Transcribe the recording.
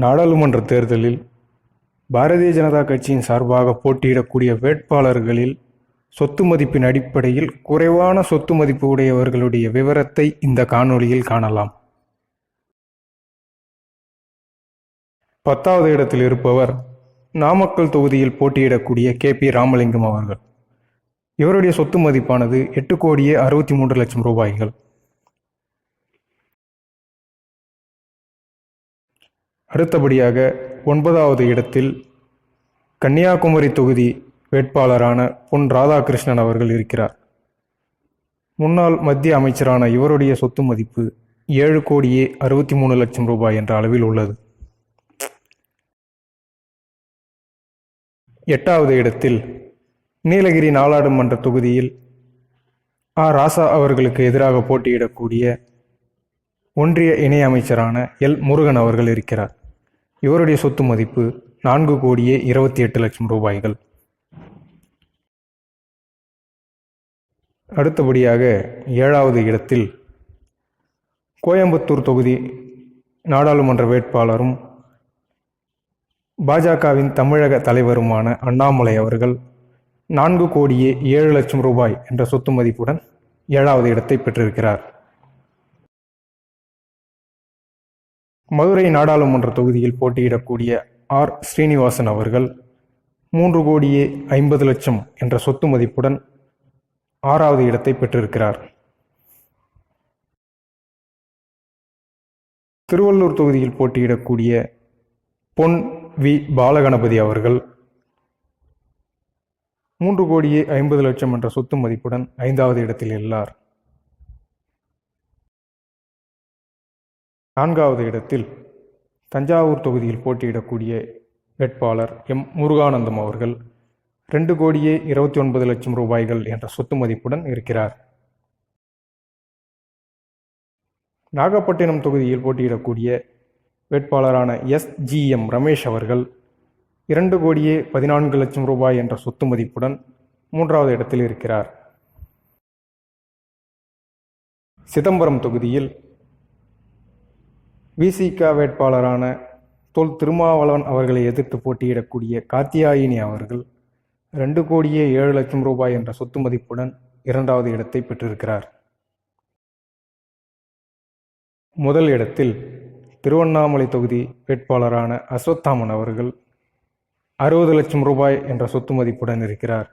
நாடாளுமன்ற தேர்தலில் பாரதிய ஜனதா கட்சியின் சார்பாக போட்டியிடக்கூடிய வேட்பாளர்களில் சொத்து மதிப்பின் அடிப்படையில் குறைவான சொத்து மதிப்பு உடையவர்களுடைய விவரத்தை இந்த காணொளியில் காணலாம். 10வது இடத்தில் இருப்பவர் நாமக்கல் தொகுதியில் போட்டியிடக்கூடிய KP ராமலிங்கம் அவர்கள். இவருடைய சொத்து மதிப்பானது 8,63,00,000 ரூபாய்கள். அடுத்தபடியாக 9வது இடத்தில் கன்னியாகுமரி தொகுதி வேட்பாளரான பொன் ராதாகிருஷ்ணன் அவர்கள் இருக்கிறார். முன்னாள் மத்திய அமைச்சரான இவருடைய சொத்து மதிப்பு 7,63,00,000 ரூபாய் என்ற அளவில் உள்ளது. 8வது இடத்தில் நீலகிரி நாடாளுமன்ற தொகுதியில் ராசா அவர்களுக்கு எதிராக போட்டியிடக்கூடிய ஒன்றிய இணை அமைச்சரான முருகன் அவர்கள் இருக்கிறார். இவருடைய சொத்து மதிப்பு 4,28,00,000 ரூபாய்கள். அடுத்தபடியாக 7வது இடத்தில் கோயம்புத்தூர் தொகுதி நாடாளுமன்ற வேட்பாளரும் பாஜகவின் தமிழக தலைவருமான அண்ணாமலை அவர்கள் 4,07,00,000 ரூபாய் என்ற சொத்து மதிப்புடன் 7வது இடத்தை பெற்றிருக்கிறார். மதுரை நாடாளுமன்ற தொகுதியில் போட்டியிடக்கூடிய ஸ்ரீனிவாசன் அவர்கள் 3,50,00,000 என்ற சொத்து மதிப்புடன் 6வது இடத்தை பெற்றிருக்கிறார். திருவள்ளூர் தொகுதியில் போட்டியிடக்கூடிய பொன் பாலகணபதி அவர்கள் 3,50,00,000 என்ற சொத்து மதிப்புடன் 5வது இடத்தில் உள்ளார். 4வது இடத்தில் தஞ்சாவூர் தொகுதியில் போட்டியிடக்கூடிய வேட்பாளர் முருகானந்தம் அவர்கள் 2,29,00,000 ரூபாய்கள் என்ற சொத்து மதிப்புடன் இருக்கிறார். நாகப்பட்டினம் தொகுதியில் போட்டியிடக்கூடிய வேட்பாளரான SGM ரமேஷ் அவர்கள் 2,14,00,000 ரூபாய் என்ற சொத்து மதிப்புடன் 3வது இடத்தில் இருக்கிறார். சிதம்பரம் தொகுதியில் VCK வேட்பாளரான தொல் திருமாவளவன் அவர்களை எதிர்த்து போட்டியிடக்கூடிய காத்தியாயினி அவர்கள் 2,07,00,000 ரூபாய் என்ற சொத்து மதிப்புடன் 2வது இடத்தை பெற்றிருக்கிறார். முதல் இடத்தில் திருவண்ணாமலை தொகுதி வேட்பாளரான அஸ்வத்தாமன் அவர்கள் 60,00,000 ரூபாய் என்ற சொத்து மதிப்புடன் இருக்கிறார்.